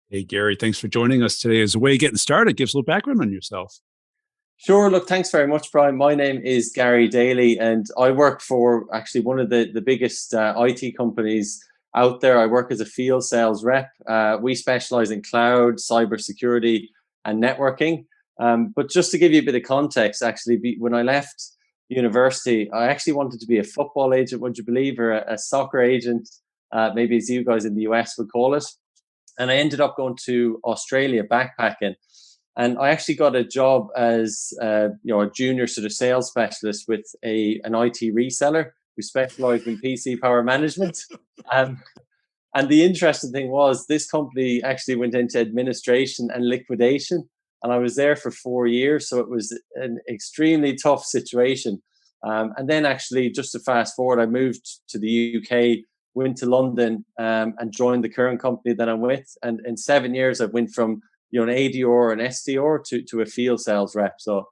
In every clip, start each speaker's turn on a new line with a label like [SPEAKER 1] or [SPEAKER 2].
[SPEAKER 1] Hey, Gary, thanks for joining us today. As a way of getting started, give us a little background on yourself.
[SPEAKER 2] Sure. Look, thanks very much, Brian. My name is Gary Daly, and I work for actually one of the biggest IT companies out there. I work as a field sales rep. We specialize in cloud, cybersecurity, and networking. But just to give you a bit of context, actually, when I left university, I actually wanted to be a football agent, would you believe, or a soccer agent, maybe as you guys in the US would call it. And I ended up going to Australia backpacking, and I actually got a job as a junior sort of sales specialist with a an IT reseller who specialized in PC power management. Um, and the interesting thing was this company actually went into administration and liquidation, and I was there for 4 years, so it was an extremely tough situation. And then actually, just to fast forward, I moved to the UK, went to London, and joined the current company that I'm with. And in 7 years, I went from an ADR and SDR to a field sales rep. So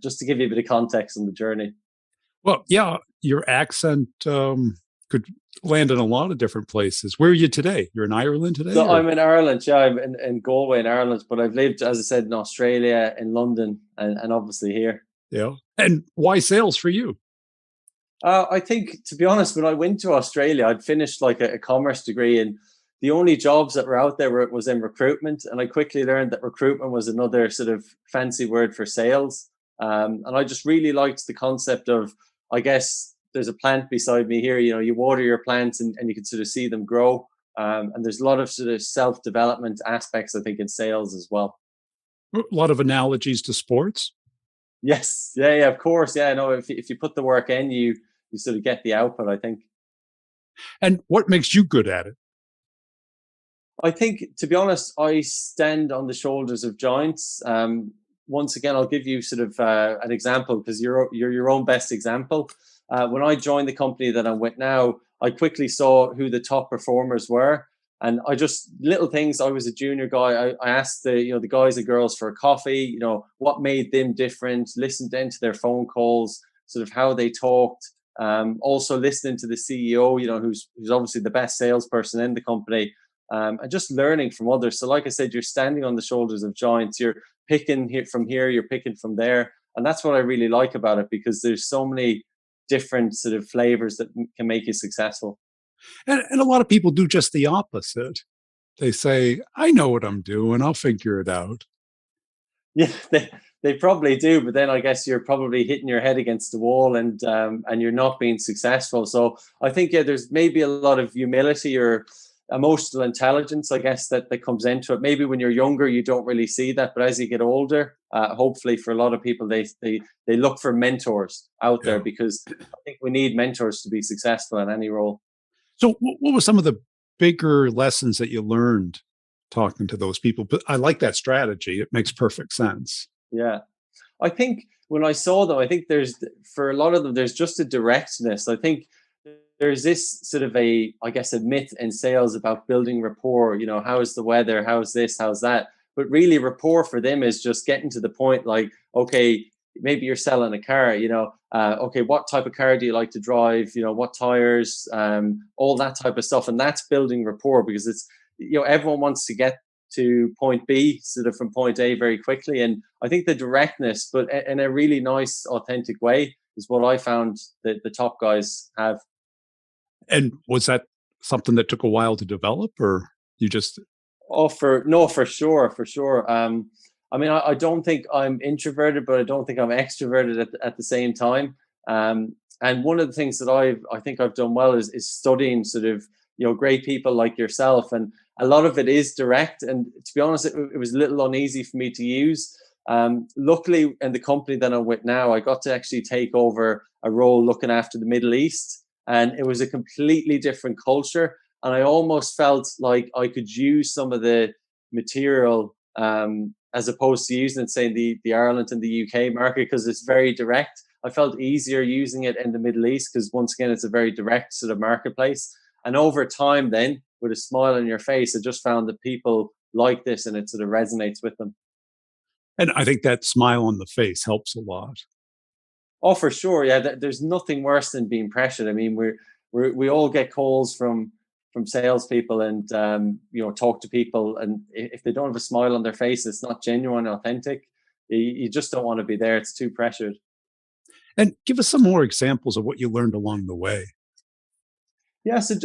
[SPEAKER 2] just to give you a bit of context on the journey.
[SPEAKER 1] Well, yeah, your accent could land in a lot of different places. Where are you today? You're in Ireland today,
[SPEAKER 2] So
[SPEAKER 1] or
[SPEAKER 2] I'm in Ireland, yeah, I'm in Galway in Ireland, but I've lived, as I said, in Australia, in London, and obviously here.
[SPEAKER 1] yeah? And why sales for you?
[SPEAKER 2] I think, to be honest, when I went to Australia, I'd finished like a commerce degree, and the only jobs that were out there was in recruitment. And I quickly learned that recruitment was another sort of fancy word for sales. And I just really liked the concept of, I guess, there's a plant beside me here. You water your plants, and you can sort of see them grow. And there's a lot of sort of self development aspects, I think, in sales as well.
[SPEAKER 1] A lot of analogies to sports.
[SPEAKER 2] Yes, yeah, yeah, of course, yeah. No, if you put the work in, you sort of get the output, I think.
[SPEAKER 1] And what makes you good at it?
[SPEAKER 2] I think, to be honest, I stand on the shoulders of giants. Once again, I'll give you sort of an example because you're your own best example. When I joined the company that I'm with now, I quickly saw who the top performers were, and I just little things. I was a junior guy. I asked the guys and girls for a coffee. What made them different. Listened into their phone calls, sort of how they talked. Also listening to the CEO, who's obviously the best salesperson in the company, and just learning from others. So, like I said, you're standing on the shoulders of giants. You're picking from here, you're picking from there, and that's what I really like about it because there's so many different sort of flavors that can make you successful.
[SPEAKER 1] And a lot of people do just the opposite. They say, I know what I'm doing, I'll figure it out.
[SPEAKER 2] Yeah, they probably do, but then I guess you're probably hitting your head against the wall, and you're not being successful. So I think, yeah, there's maybe a lot of humility or emotional intelligence, I guess, that comes into it. Maybe when you're younger, you don't really see that, but as you get older, hopefully for a lot of people, they look for mentors out there
[SPEAKER 1] Yeah.
[SPEAKER 2] because I think we need mentors to be successful in any role.
[SPEAKER 1] So, what were some of the bigger lessons that you learned talking to those people? But I like that strategy. It makes perfect sense.
[SPEAKER 2] Yeah. I think when I saw them, I think for a lot of them, there's just a directness. I think there's this sort of I guess, a myth in sales about building rapport. How's the weather? How's this? How's that? But really, rapport for them is just getting to the point. Like, okay, maybe you're selling a car. Okay, what type of car do you like to drive? What tires? All that type of stuff, and that's building rapport because it's everyone wants to get to point B, sort of from point A very quickly. And I think the directness, but in a really nice, authentic way, is what I found that the top guys have.
[SPEAKER 1] And was that something that took a while to develop, or you just
[SPEAKER 2] Oh, for no, for sure, for sure. I mean, I don't think I'm introverted, but I don't think I'm extroverted at the same time. And one of the things that I think I've done well is studying sort of great people like yourself, and a lot of it is direct. And to be honest, it was a little uneasy for me to use. Luckily, in the company that I'm with now, I got to actually take over a role looking after the Middle East, and it was a completely different culture, and I almost felt like I could use some of the material, as opposed to using it, say, in the Ireland and the UK market because it's very direct. I felt easier using it in the Middle East because, once again, it's a very direct sort of marketplace. And over time, then, with a smile on your face, I just found that people like this and it sort of resonates with them.
[SPEAKER 1] and I think that smile on the face helps a lot.
[SPEAKER 2] Oh, for sure. Yeah, there's nothing worse than being pressured. I mean, we all get calls from from salespeople, and talk to people, and if they don't have a smile on their face, it's not genuine, authentic. You just don't want to be there. It's too pressured.
[SPEAKER 1] And give us some more examples of what you learned along the way.
[SPEAKER 2] Yeah, so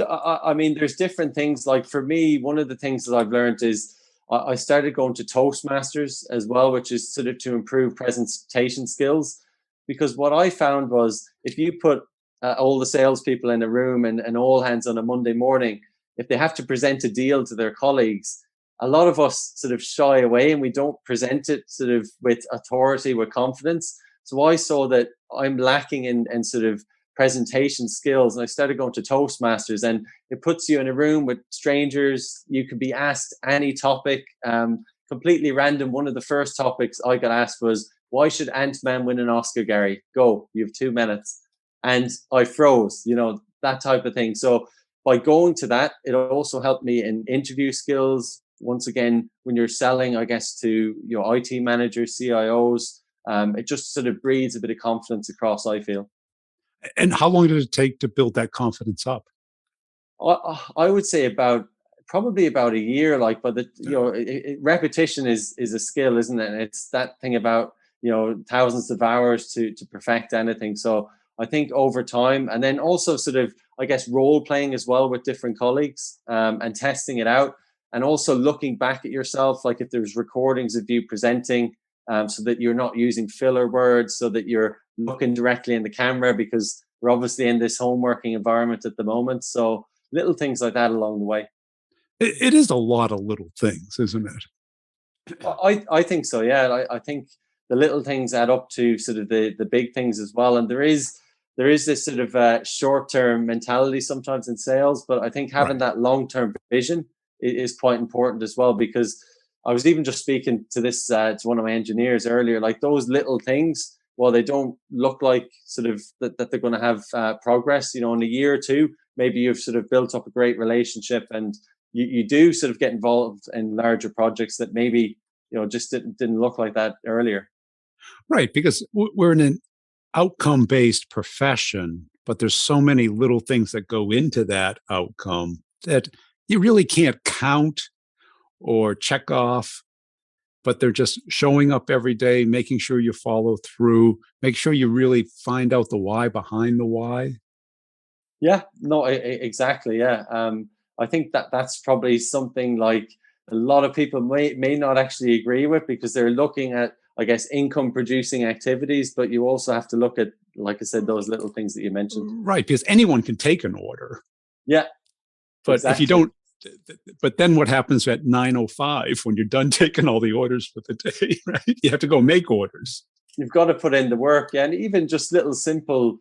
[SPEAKER 2] I mean, there's different things. Like for me, one of the things that I've learned is I started going to Toastmasters as well, which is sort of to improve presentation skills. Because what I found was if you put all the salespeople in a room and all hands on a Monday morning, if they have to present a deal to their colleagues, a lot of us sort of shy away and we don't present it sort of with authority, with confidence. So I saw that I'm lacking in sort of presentation skills, and I started going to Toastmasters, and it puts you in a room with strangers. You could be asked any topic, completely random. One of the first topics I got asked was, why should Ant-Man win an Oscar, Gary? Go, you have 2 minutes. And I froze, that type of thing. So by going to that, it also helped me in interview skills. Once again, when you're selling, I guess, to IT managers, CIOs, it just sort of breeds a bit of confidence across, I feel.
[SPEAKER 1] And how long did it take to build that confidence up?
[SPEAKER 2] I would say probably about a year. Like, but
[SPEAKER 1] Yeah.
[SPEAKER 2] repetition is a skill, isn't it? And it's that thing about thousands of hours to perfect anything. So I think over time, and then also sort of, I guess, role playing as well with different colleagues, and testing it out, and also looking back at yourself, like if there's recordings of you presenting, so that you're not using filler words, so that you're looking directly in the camera, because we're obviously in this home working environment at the moment. So little things like that along the way.
[SPEAKER 1] It is a lot of little things, isn't it?
[SPEAKER 2] I think so. Yeah, I think the little things add up to sort of the big things as well. And there is this sort of short term mentality sometimes in sales, but I think having
[SPEAKER 1] Right.
[SPEAKER 2] that long term vision is quite important as well. Because I was even just speaking to this to one of my engineers earlier. Like those little things, while they don't look like sort of that they're going to have progress, in a year or two, maybe you've sort of built up a great relationship, and you do sort of get involved in larger projects that maybe just didn't look like that earlier.
[SPEAKER 1] Right, because we're in an outcome-based profession, but there's so many little things that go into that outcome that you really can't count or check off, but they're just showing up every day, making sure you follow through, make sure you really find out the why behind the why.
[SPEAKER 2] Yeah, no, exactly. Yeah, I think that's probably something like a lot of people may not actually agree with, because they're looking at, I guess, income producing activities, but you also have to look at, like I said, those little things that you mentioned.
[SPEAKER 1] Right, because anyone can take an order,
[SPEAKER 2] Yeah,
[SPEAKER 1] but if you
[SPEAKER 2] exactly.
[SPEAKER 1] don't but then what happens at 9:05 when you're done taking all the orders for the day, right? You have to go make orders.
[SPEAKER 2] You've got to put in the work. Yeah, and even just little simple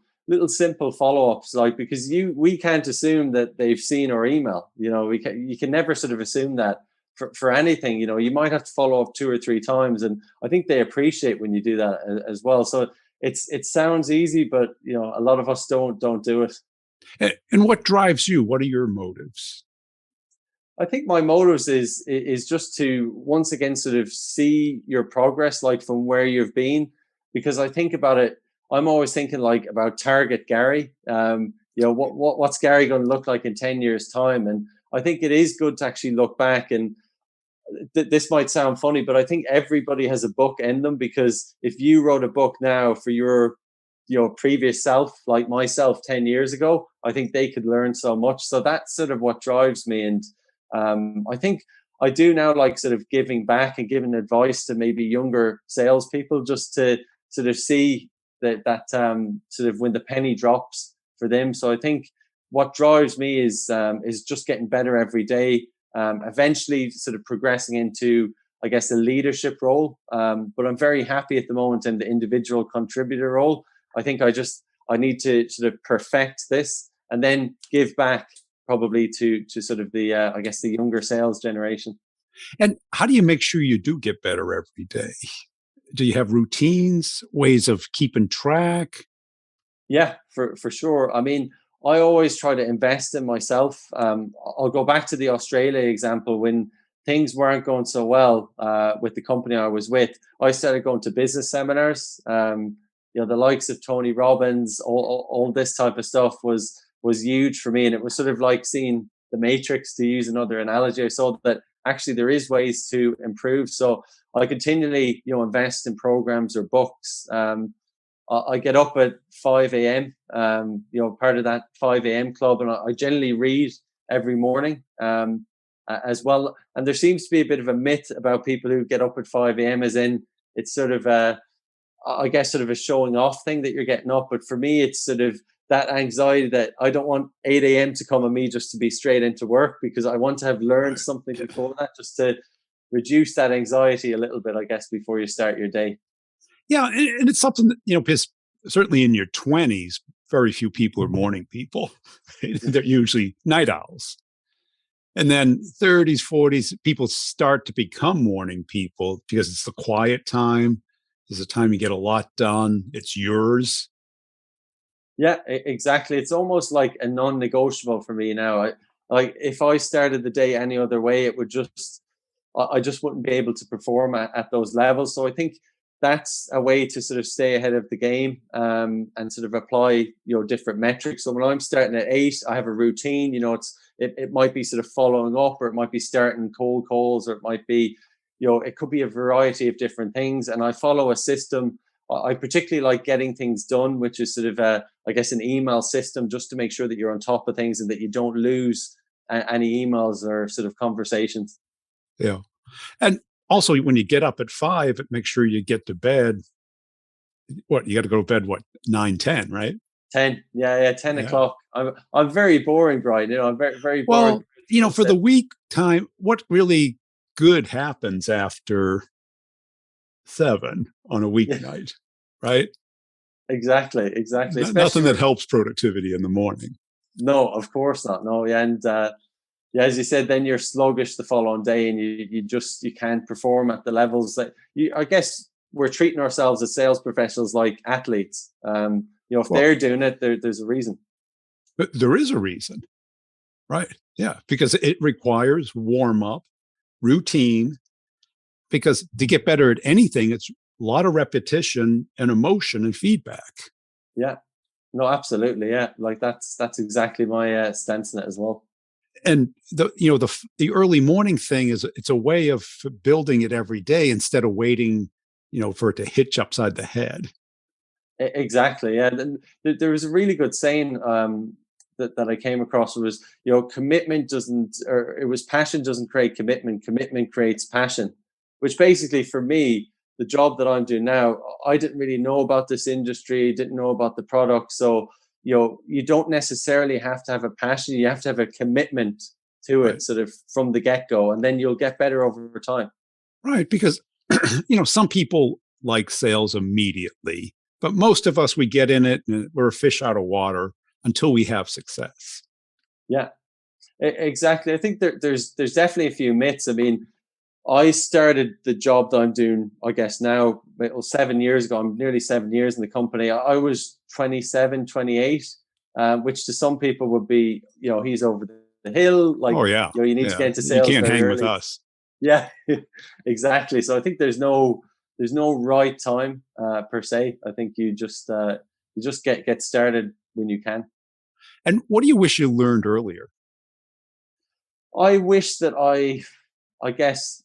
[SPEAKER 2] follow-ups, like, because we can't assume that they've seen our email. You can never sort of assume that for anything. You might have to follow up 2 or 3 times, and I think they appreciate when you do that as well. So it sounds easy, but a lot of us don't do it.
[SPEAKER 1] And what drives you? What are your motives?
[SPEAKER 2] I think my motives is just to once again sort of see your progress, like from where you've been, because I think about it. I'm always thinking like about target Gary. What's Gary going to look like in 10 years' time? And I think it is good to actually look back. And this might sound funny, but I think everybody has a book in them, because if you wrote a book now for your previous self, like myself 10 years ago, I think they could learn so much. So that's sort of what drives me. And I think I do now like sort of giving back and giving advice to maybe younger salespeople, just to sort of see that sort of when the penny drops for them. So I think what drives me is just getting better every day. Eventually, sort of progressing into, I guess, a leadership role. But I'm very happy at the moment in the individual contributor role. I think I need to sort of perfect this and then give back probably to sort of the I guess the younger sales generation.
[SPEAKER 1] And how do you make sure you do get better every day? Do you have routines, ways of keeping track?
[SPEAKER 2] Yeah, for sure. I mean, I always try to invest in myself. I'll go back to the Australia example. When things weren't going so well with the company I was with, I started going to business seminars. The likes of Tony Robbins, all this type of stuff was huge for me, and it was sort of like seeing the matrix, to use another analogy. I saw that actually there is ways to improve. So I continually, invest in programs or books. I get up at 5 a.m. Part of that 5 a.m. club, and I generally read every morning as well. And there seems to be a bit of a myth about people who get up at 5 a.m. as in it's sort of I guess sort of a showing off thing that you're getting up. But for me, it's sort of that anxiety that I don't want 8 a.m. to come on me just to be straight into work, because I want to have learned
[SPEAKER 1] Right.
[SPEAKER 2] something before that, just to reduce that anxiety a little bit, I guess, before you start your day.
[SPEAKER 1] Yeah, and it's something that, because certainly in your 20s, very few people are morning people. They're usually night owls. And then 30s, 40s, people start to become morning people because it's the quiet time. It's the time you get a lot done. It's yours.
[SPEAKER 2] Yeah, exactly. It's almost like a non-negotiable for me now. Like if I started the day any other way, it would just I just wouldn't be able to perform at those levels. So I think that's a way to sort of stay ahead of the game, and sort of apply different metrics. So when I'm starting at 8, I have a routine. It might be sort of following up, or it might be starting cold calls, or it might be it could be a variety of different things. And I follow a system. I particularly like getting things done, which is sort of I guess an email system, just to make sure that you're on top of things and that you don't lose any emails or sort of conversations.
[SPEAKER 1] Yeah. And also, when you get up at 5, make sure you get to bed. What, you got to go to bed, what, 9, 10, right?
[SPEAKER 2] 10, yeah, yeah, 10
[SPEAKER 1] Yeah.
[SPEAKER 2] o'clock. I'm very boring, Brian. I'm very, very boring.
[SPEAKER 1] Well, for the week time, what really good happens after 7 on a
[SPEAKER 2] Yeah,
[SPEAKER 1] weeknight, right?
[SPEAKER 2] exactly, exactly.
[SPEAKER 1] Nothing
[SPEAKER 2] Especially
[SPEAKER 1] that
[SPEAKER 2] with
[SPEAKER 1] helps productivity in the morning.
[SPEAKER 2] no, of course not. No, yeah, and yeah, as you said, then you're sluggish the following day, and you can't perform at the levels that you. I guess we're treating ourselves as sales professionals like athletes. If
[SPEAKER 1] Well,
[SPEAKER 2] they're doing it, there's a reason.
[SPEAKER 1] but there is a reason, right? Yeah, because it requires warm up, routine, because to get better at anything, it's a lot of repetition and emotion and feedback.
[SPEAKER 2] Yeah, no, absolutely. Yeah, like that's exactly my stance in it as well.
[SPEAKER 1] And the early morning thing is, it's a way of building it every day instead of waiting, for it to hitch upside the head.
[SPEAKER 2] Exactly. Yeah. And there was a really good saying that I came across. It was, commitment doesn't, or it was passion doesn't create commitment. Commitment creates passion, which basically for me, the job that I'm doing now, I didn't really know about this industry, didn't know about the product. So, you don't necessarily have to have a passion. You have to have a commitment to it
[SPEAKER 1] Right.
[SPEAKER 2] sort of from the get go, and then you'll get better over time.
[SPEAKER 1] Right. Because, some people like sales immediately, but most of us, we get in it and we're a fish out of water until we have success.
[SPEAKER 2] Yeah, exactly. I think there's definitely a few myths. I mean, I started the job that I'm doing, I guess now, 7 years ago. I'm nearly 7 years in the company. I was 27, 28, which to some people would be, he's over the hill. Like,
[SPEAKER 1] Oh, yeah.
[SPEAKER 2] you need to get
[SPEAKER 1] Yeah.
[SPEAKER 2] into
[SPEAKER 1] You
[SPEAKER 2] sales
[SPEAKER 1] can't
[SPEAKER 2] very
[SPEAKER 1] hang with
[SPEAKER 2] early.
[SPEAKER 1] us.
[SPEAKER 2] Yeah, exactly. So I think there's no right time per se. I think you just get started when you can.
[SPEAKER 1] And what do you wish you learned earlier?
[SPEAKER 2] I wish that I guess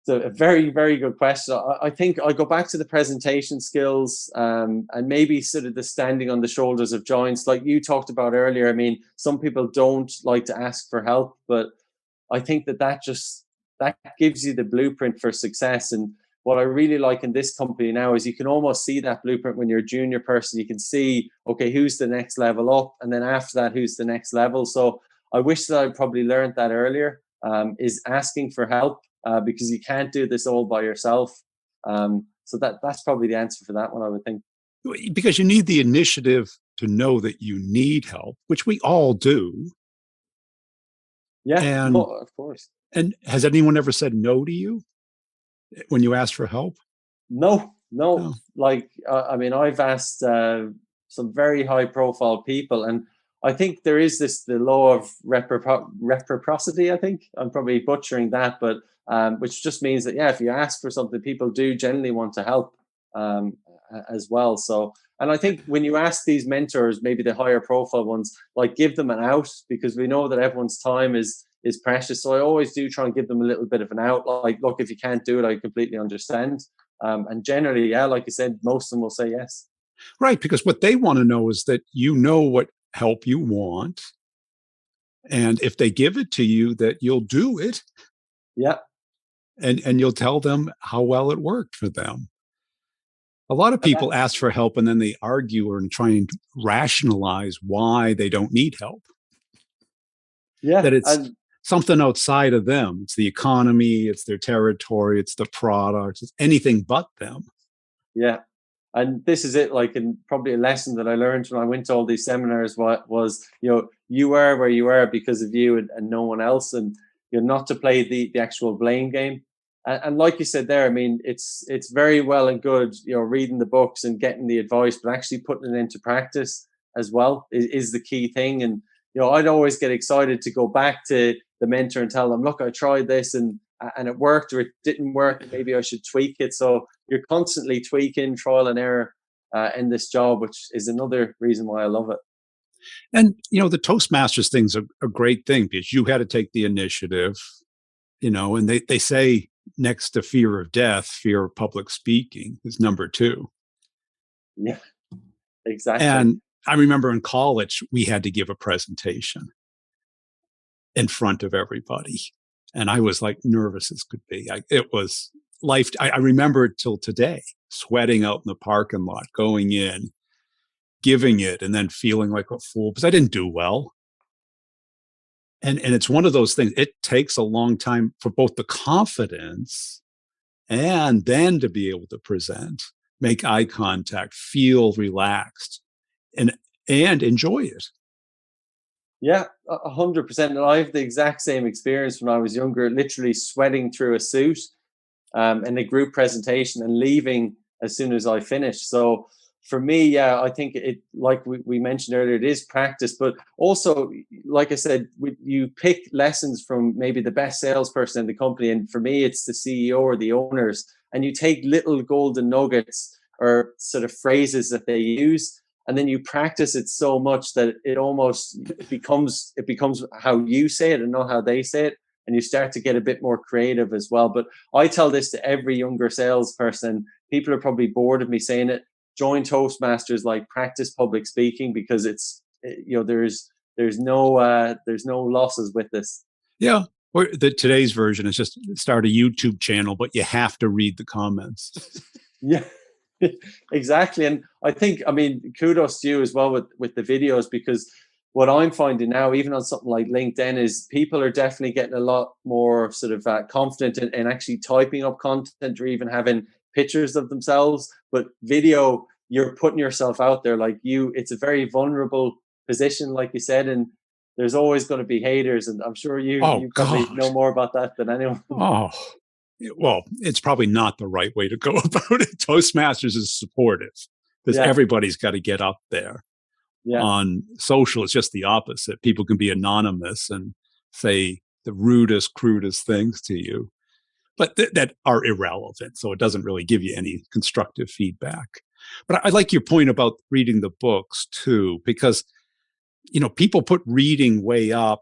[SPEAKER 2] it's a very, very good question. I think I go back to the presentation skills, and maybe sort of the standing on the shoulders of giants, like you talked about earlier. I mean, some people don't like to ask for help, but I think that gives you the blueprint for success. And what I really like in this company now is you can almost see that blueprint when you're a junior person. You can see, okay, who's the next level up, and then after that, who's the next level. So I wish that I probably learned that earlier. Is asking for help, because you can't do this all by yourself. So that's probably the answer for that one, I would think.
[SPEAKER 1] Because you need the initiative to know that you need help, which we all do.
[SPEAKER 2] Yeah, no,
[SPEAKER 1] And
[SPEAKER 2] of course.
[SPEAKER 1] and has anyone ever said no to you when you asked for help?
[SPEAKER 2] No, no.
[SPEAKER 1] No.
[SPEAKER 2] Like, I mean, I've asked some very high profile people, and I think there is the law of reciprocity. I think I'm probably butchering that, but which just means that, yeah, if you ask for something, people do generally want to help, as well. So, And I think when you ask these mentors, maybe the higher profile ones, like give them an out, because we know that everyone's time is precious. So I always do try and give them a little bit of an out. Like, look, if you can't do it, I completely understand. And generally, yeah, like you said, most of them will say yes.
[SPEAKER 1] Right, because what they want to know is that you know what help you want, and if they give it to you, that you'll do it,
[SPEAKER 2] Yeah.
[SPEAKER 1] and you'll tell them how well it worked for them. A lot of
[SPEAKER 2] And
[SPEAKER 1] people ask for help and then they argue and try and rationalize why they don't need help.
[SPEAKER 2] yeah.
[SPEAKER 1] That it's
[SPEAKER 2] And
[SPEAKER 1] something outside of them. It's the economy, it's their territory, it's the product, it's anything but them.
[SPEAKER 2] yeah. And this is it, like, and probably a lesson that I learned when I went to all these seminars was, you are where you are because of you and no one else. And you're not to play the actual blame game. And like you said there, I mean, it's very well and good, reading the books and getting the advice, but actually putting it into practice as well is the key thing. And I'd always get excited to go back to the mentor and tell them, look, I tried this and it worked, or it didn't work, and maybe I should tweak it. So you're constantly tweaking, trial and error in this job, which is another reason why I love it.
[SPEAKER 1] And, the Toastmasters thing's a great thing because you had to take the initiative, and they say next to fear of death, fear of public speaking is number two.
[SPEAKER 2] Yeah, exactly.
[SPEAKER 1] And I remember in college, we had to give a presentation in front of everybody. And I was like nervous as could be. It was life. I remember it till today, sweating out in the parking lot, going in, giving it, and then feeling like a fool because I didn't do well. And it's one of those things, it takes a long time for both the confidence and then to be able to present, make eye contact, feel relaxed, and enjoy it.
[SPEAKER 2] Yeah, 100%. And I have the exact same experience when I was younger, literally sweating through a suit in a group presentation and leaving as soon as I finished. So for me, yeah, I think like we mentioned earlier, it is practice, but also, like I said, you pick lessons from maybe the best salesperson in the company. And for me, it's the CEO or the owners, and you take little golden nuggets or sort of phrases that they use, and then you practice it so much that it becomes how you say it and not how they say it, and you start to get a bit more creative as well. But I tell this to every younger salesperson. People are probably bored of me saying it. Join Toastmasters, like, practice public speaking, because it's there's no losses with this.
[SPEAKER 1] Yeah. Or today's version is just start a YouTube channel, but you have to read the comments.
[SPEAKER 2] Yeah. Exactly. And I think, I mean, kudos to you as well with the videos, because what I'm finding now, even on something like LinkedIn, is people are definitely getting a lot more sort of confident in actually typing up content or even having pictures of themselves. But video, you're putting yourself out there, like, it's a very vulnerable position, like you said, and there's always going to be haters. And I'm sure
[SPEAKER 1] Oh,
[SPEAKER 2] you probably
[SPEAKER 1] God.
[SPEAKER 2] know more about that than anyone.
[SPEAKER 1] Oh, well, it's probably not the right way to go about it. Toastmasters is supportive because
[SPEAKER 2] Yeah.
[SPEAKER 1] everybody's got to get up there.
[SPEAKER 2] Yeah.
[SPEAKER 1] On social, it's just the opposite. People can be anonymous and say the rudest, crudest things to you, but that are irrelevant. So it doesn't really give you any constructive feedback. But I like your point about reading the books too, because people put reading way up,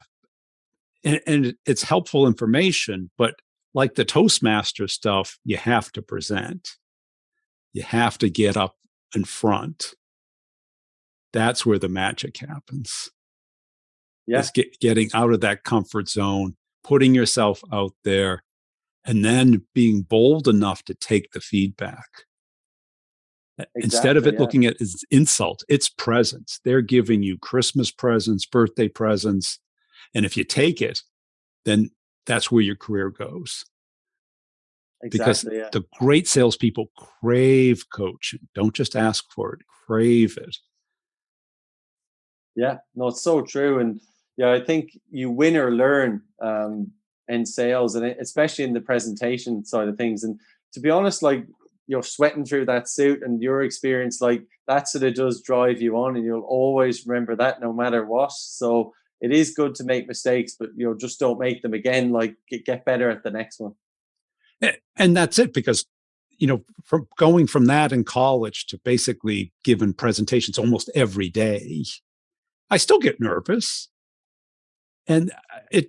[SPEAKER 1] and it's helpful information, but like the Toastmaster stuff, you have to present. You have to get up in front. That's where the magic happens.
[SPEAKER 2] Yeah.
[SPEAKER 1] Is getting out of that comfort zone, putting yourself out there, and then being bold enough to take the feedback. Instead of
[SPEAKER 2] Exactly.
[SPEAKER 1] it
[SPEAKER 2] Yeah.
[SPEAKER 1] looking at as insult, it's presents. They're giving you Christmas presents, birthday presents. And if you take it, then that's where your career goes. Because
[SPEAKER 2] Exactly. Yeah.
[SPEAKER 1] the great salespeople crave coaching. Don't just ask for it, crave it.
[SPEAKER 2] Yeah, no, it's so true. And yeah, I think you win or learn in sales, and especially in the presentation side of things. And to be honest, like, you're sweating through that suit and your experience, like, that sort of does drive you on, and you'll always remember that no matter what. So it is good to make mistakes, but just don't make them again. Like, get better at the next one.
[SPEAKER 1] And that's it, because from going from that in college to basically giving presentations almost every day, I still get nervous, and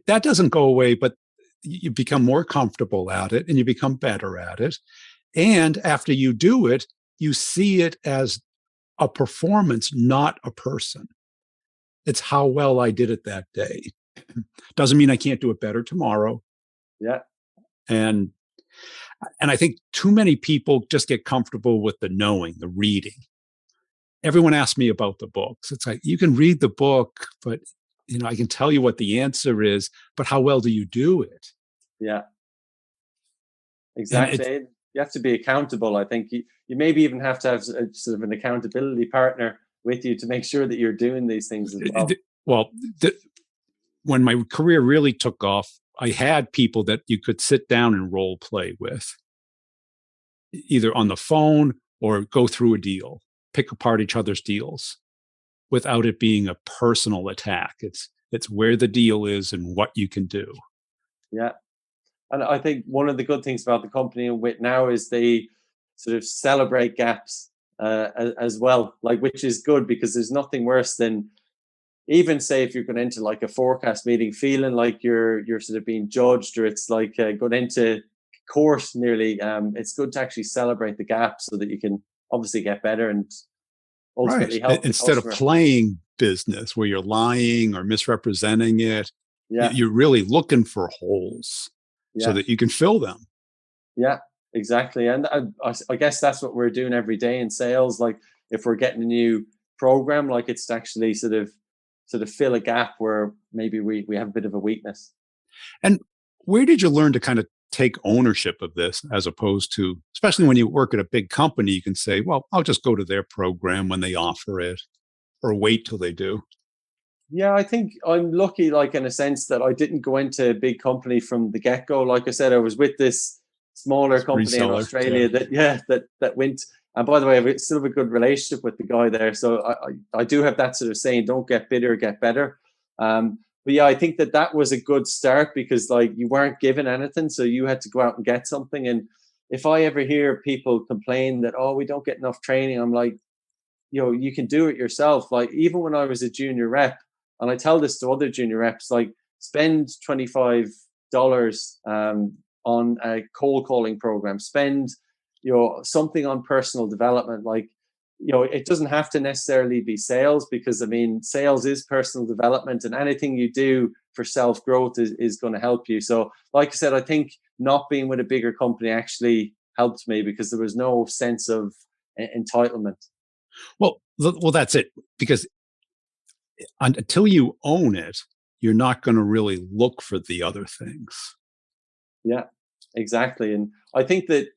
[SPEAKER 1] that doesn't go away, but you become more comfortable at it and you become better at it. And after you do it, you see it as a performance, not a person. It's how well I did it that day. Doesn't mean I can't do it better tomorrow.
[SPEAKER 2] Yeah.
[SPEAKER 1] And I think too many people just get comfortable with the knowing, the reading. Everyone asks me about the books. It's like, you can read the book, but I can tell you what the answer is, but how well do you do it?
[SPEAKER 2] Yeah.
[SPEAKER 1] And it,
[SPEAKER 2] Exactly. You have to be accountable. I think you maybe even have to have a, sort of an accountability partner with you to make sure that you're doing these things as well.
[SPEAKER 1] well, when my career really took off, I had people that you could sit down and role play with, either on the phone or go through a deal, pick apart each other's deals without it being a personal attack. It's where the deal is and what you can do.
[SPEAKER 2] Yeah. And I think one of the good things about the company I'm with now is they sort of celebrate gaps as well, like, which is good, because there's nothing worse than, even say if you're going into like a forecast meeting feeling like you're sort of being judged, or it's like going into court nearly. It's good to actually celebrate the gap so that you can obviously get better and
[SPEAKER 1] Right.
[SPEAKER 2] ultimately help the
[SPEAKER 1] Instead of
[SPEAKER 2] customer.
[SPEAKER 1] playing business where you're lying or misrepresenting it,
[SPEAKER 2] Yeah.
[SPEAKER 1] you're really looking for holes so
[SPEAKER 2] Yeah.
[SPEAKER 1] that you can fill them.
[SPEAKER 2] Yeah, exactly. And I guess that's what we're doing every day in sales. Like, if we're getting a new program, like, it's to actually sort of fill a gap where maybe we have a bit of a weakness.
[SPEAKER 1] And where did you learn to kind of take ownership of this, as opposed to, especially when you work at a big company, you can say, well, I'll just go to their program when they offer it or wait till they do.
[SPEAKER 2] Yeah, I think I'm lucky, like, in a sense that I didn't go into a big company from the get go. Like I said, I was with this smaller
[SPEAKER 1] As a
[SPEAKER 2] company in
[SPEAKER 1] reseller. Yeah.
[SPEAKER 2] Australia that, yeah, that went. And by the way, I still have a good relationship with the guy there. So I do have that sort of saying, don't get bitter, get better. But yeah, I think that was a good start, because like, you weren't given anything, so you had to go out and get something. And if I ever hear people complain that, oh, we don't get enough training, I'm like, you can do it yourself. Like, even when I was a junior rep, and I tell this to other junior reps, like, spend $25 on a cold calling program, spend something on personal development. Like, it doesn't have to necessarily be sales, because I mean, sales is personal development, and anything you do for self growth is going to help you. So like I said, I think not being with a bigger company actually helped me, because there was no sense of entitlement.
[SPEAKER 1] Well, that's it. Because until you own it, you're not going to really look for the other things.
[SPEAKER 2] Yeah, exactly. And I think that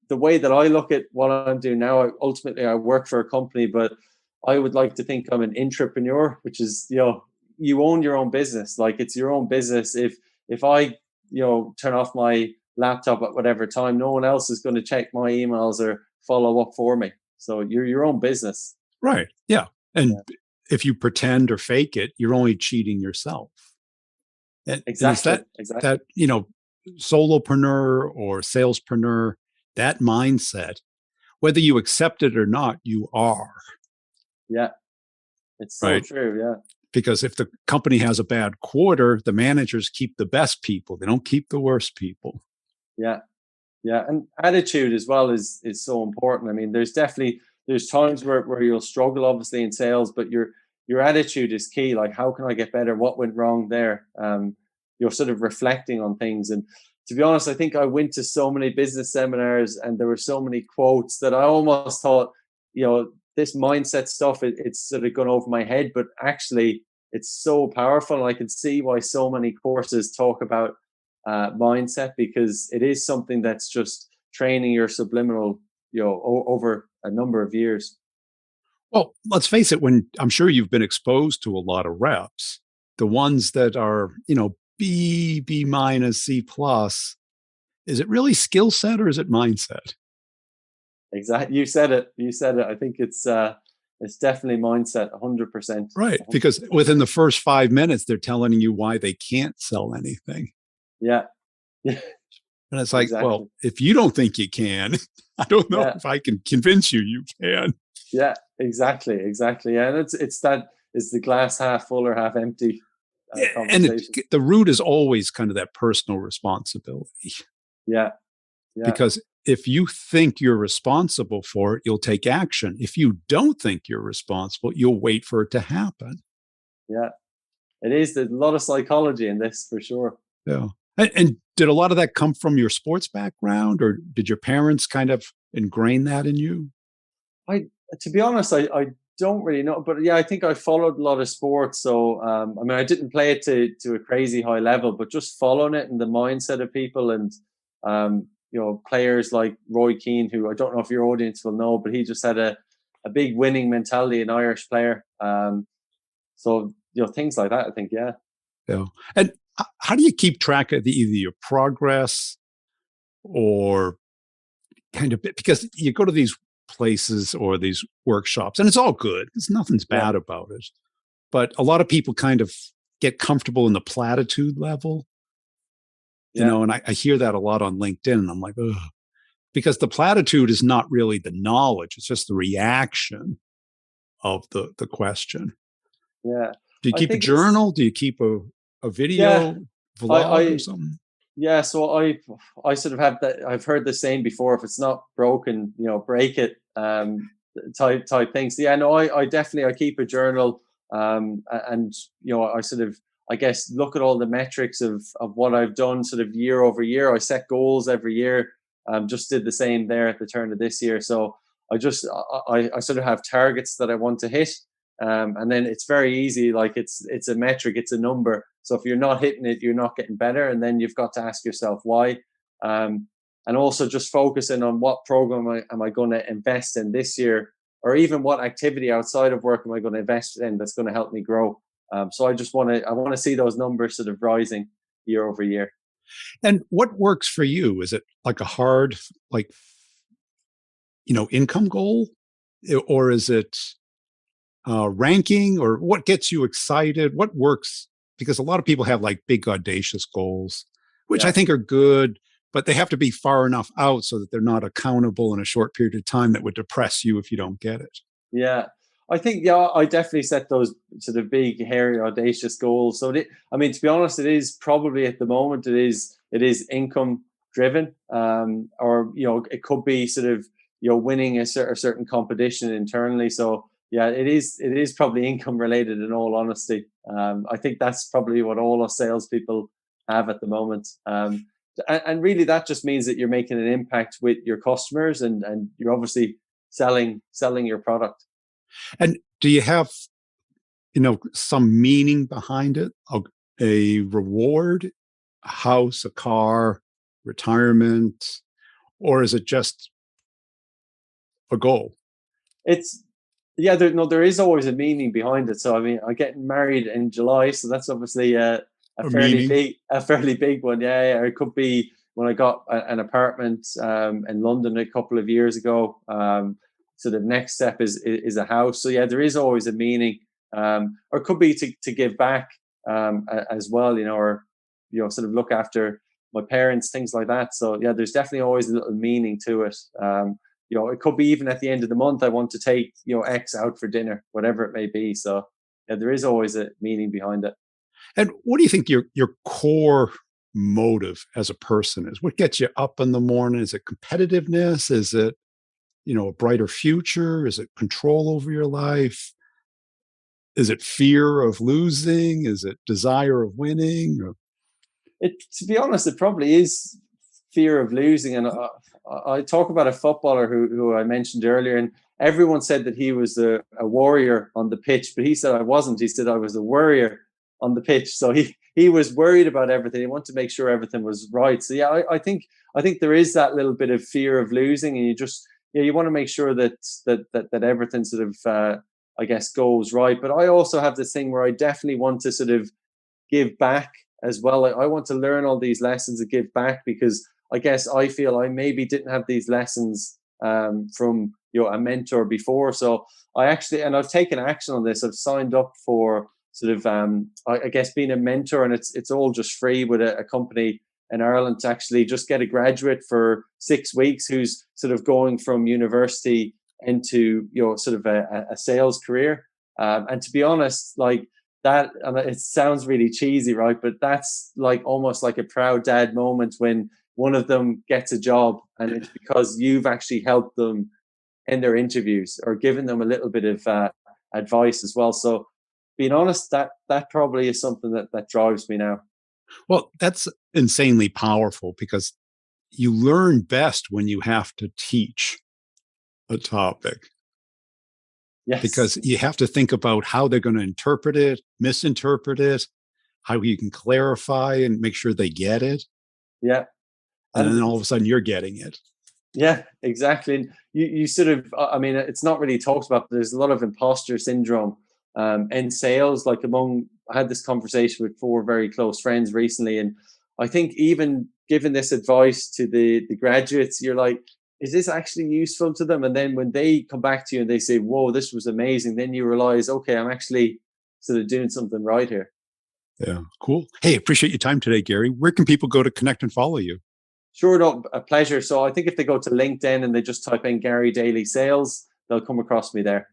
[SPEAKER 2] the way that I look at what I'm doing now, ultimately I work for a company, but I would like to think I'm an entrepreneur, which is, you own your own business. Like, it's your own business. If I, turn off my laptop at whatever time, no one else is going to check my emails or follow up for me. So you're your own business.
[SPEAKER 1] Right. Yeah. And
[SPEAKER 2] Yeah.
[SPEAKER 1] if you pretend or fake it, you're only cheating yourself. And it's
[SPEAKER 2] Exactly.
[SPEAKER 1] that,
[SPEAKER 2] Exactly.
[SPEAKER 1] solopreneur or salespreneur, that mindset, whether you accept it or not, you are,
[SPEAKER 2] Yeah. It's so
[SPEAKER 1] right?
[SPEAKER 2] true. Yeah.
[SPEAKER 1] Because if the company has a bad quarter, the managers keep the best people. They don't keep the worst people.
[SPEAKER 2] Yeah. Yeah, and attitude as well is so important. I mean, there's times where you'll struggle, obviously, in sales, but your attitude is key. Like, how can I get better? What went wrong there? You're sort of reflecting on things. And to be honest, I think I went to so many business seminars, and there were so many quotes that I almost thought, this mindset stuff, it's sort of gone over my head. But actually, it's so powerful. And I can see why so many courses talk about mindset, because it is something that's just training your subliminal, over a number of years.
[SPEAKER 1] Well, let's face it, when I'm sure you've been exposed to a lot of reps, the ones that are, B minus, C plus, is it really skill set or is it mindset?
[SPEAKER 2] Exactly, you said it. You said it. I think it's definitely mindset, 100%.
[SPEAKER 1] Right. Because within the first 5 minutes, they're telling you why they can't sell anything.
[SPEAKER 2] Yeah, yeah,
[SPEAKER 1] And it's like, well,
[SPEAKER 2] exactly.
[SPEAKER 1] if you don't think you can, I don't know
[SPEAKER 2] Yeah,
[SPEAKER 1] if I can convince you you can.
[SPEAKER 2] yeah, exactly. Yeah, and it's that is the glass half full or half empty
[SPEAKER 1] Yeah, and
[SPEAKER 2] conversation.
[SPEAKER 1] the root is always kind of that personal responsibility.
[SPEAKER 2] Yeah, yeah,
[SPEAKER 1] Because if you think you're responsible for it, you'll take action. If you don't think you're responsible, you'll wait for it to happen.
[SPEAKER 2] yeah. It is. There's a lot of psychology in this for sure.
[SPEAKER 1] Yeah. And did a lot of that come from your sports background, or did your parents kind of ingrain that in you?
[SPEAKER 2] I, to be honest, I don't really know, but yeah, I think I followed a lot of sports. So, I mean, I didn't play it to a crazy high level, but just following it and the mindset of people and, players like Roy Keane, who I don't know if your audience will know, but he just had a big winning mentality, an Irish player. So, things like that, I think, yeah.
[SPEAKER 1] Yeah. And how do you keep track of either your progress or kind of because you go to these places or these workshops and it's all good. There's nothing's
[SPEAKER 2] Yeah.
[SPEAKER 1] bad about it. But a lot of people kind of get comfortable in the platitude level,
[SPEAKER 2] Yeah.
[SPEAKER 1] and I hear that a lot on LinkedIn and I'm like, ugh, because the platitude is not really the knowledge. It's just the reaction of the question.
[SPEAKER 2] Yeah.
[SPEAKER 1] Do you
[SPEAKER 2] I
[SPEAKER 1] keep a
[SPEAKER 2] think it's,
[SPEAKER 1] journal? Do you keep a
[SPEAKER 2] yeah,
[SPEAKER 1] video vlog or
[SPEAKER 2] I
[SPEAKER 1] something?
[SPEAKER 2] yeah, so I sort of have that. I've heard the saying before: if it's not broken, break it. Type things. Yeah, no, I definitely I keep a journal, and I sort of I guess look at all the metrics of what I've done sort of year over year. I set goals every year. Just did the same there at the turn of this year. So I sort of have targets that I want to hit, and then it's very easy. Like it's a metric, it's a number. So if you're not hitting it, you're not getting better, and then you've got to ask yourself why. Um, and also just focusing on what program am I going to invest in this year, or even what activity outside of work am I going to invest in that's going to help me grow. So I want to see those numbers sort of rising year over year.
[SPEAKER 1] And what works for you? Is it like a hard, like, income goal? Or is it ranking? Or what gets you excited? What works? Because a lot of people have like big, audacious goals, which I
[SPEAKER 2] Yeah.
[SPEAKER 1] think are good, but they have to be far enough out so that they're not accountable in a short period of time that would depress you if you don't get it.
[SPEAKER 2] Yeah. I think, yeah, I definitely set those sort of big, hairy, audacious goals. So, I mean, to be honest, it is probably at the moment it is income driven, or it could be sort of winning a certain competition internally. So, yeah, it is probably income related. In all honesty, I think that's probably what all our salespeople have at the moment. And really, that just means that you're making an impact with your customers, and you're obviously selling your product.
[SPEAKER 1] And do you have, some meaning behind it? A reward, a house, a car, retirement, or is it just a goal?
[SPEAKER 2] It's yeah, there is always a meaning behind it. So I mean, I'm getting married in July, so that's obviously a
[SPEAKER 1] A
[SPEAKER 2] fairly
[SPEAKER 1] meaning?
[SPEAKER 2] big one. Yeah, or it could be when I got an apartment in London a couple of years ago. So the next step is a house. So yeah, there is always a meaning, or it could be to give back as well. Or sort of look after my parents, things like that. So yeah, there's definitely always a little meaning to it. It could be even at the end of the month, I want to take, X out for dinner, whatever it may be. So yeah, there is always a meaning behind it.
[SPEAKER 1] And what do you think your core motive as a person is? What gets you up in the morning? Is it competitiveness? Is it, a brighter future? Is it control over your life? Is it fear of losing? Is it desire of winning?
[SPEAKER 2] To be honest, it probably is fear of losing. And I talk about a footballer who I mentioned earlier, and everyone said that he was a warrior on the pitch, but he said I wasn't. He said I was a worrier on the pitch. So he was worried about everything. He wanted to make sure everything was right. So yeah, I think there is that little bit of fear of losing, and you want to make sure that everything sort of I guess goes right. But I also have this thing where I definitely want to sort of give back as well. I want to learn all these lessons and give back, because I guess I feel I maybe didn't have these lessons from a mentor before. So and I've taken action on this. I've signed up for sort of I guess being a mentor, and it's all just free with a company in Ireland to actually just get a graduate for 6 weeks who's sort of going from university into sort of a sales career. And to be honest, like that, and it sounds really cheesy, right? But that's like almost like a proud dad moment when one of them gets a job, and it's because you've actually helped them in their interviews or given them a little bit of advice as well. So being honest, that probably is something that drives me now.
[SPEAKER 1] Well, that's insanely powerful because you learn best when you have to teach a topic
[SPEAKER 2] Yes.
[SPEAKER 1] because you have to think about how they're going to interpret it, misinterpret it, how you can clarify and make sure they get it.
[SPEAKER 2] Yeah.
[SPEAKER 1] And
[SPEAKER 2] And
[SPEAKER 1] then all of a sudden you're getting it.
[SPEAKER 2] yeah, exactly. And you sort of, I mean, it's not really talked about, but there's a lot of imposter syndrome in sales. Like I had this conversation with four very close friends recently, and I think even giving this advice to the graduates, you're like, is this actually useful to them? And then when they come back to you and they say, "Whoa, this was amazing," then you realize, okay, I'm actually sort of doing something right here.
[SPEAKER 1] Yeah, cool. Hey, appreciate your time today, Gary. Where can people go to connect and follow you?
[SPEAKER 2] Sure, no, a pleasure. So I think if they go to LinkedIn and they just type in Gary Daily Sales, they'll come across me there.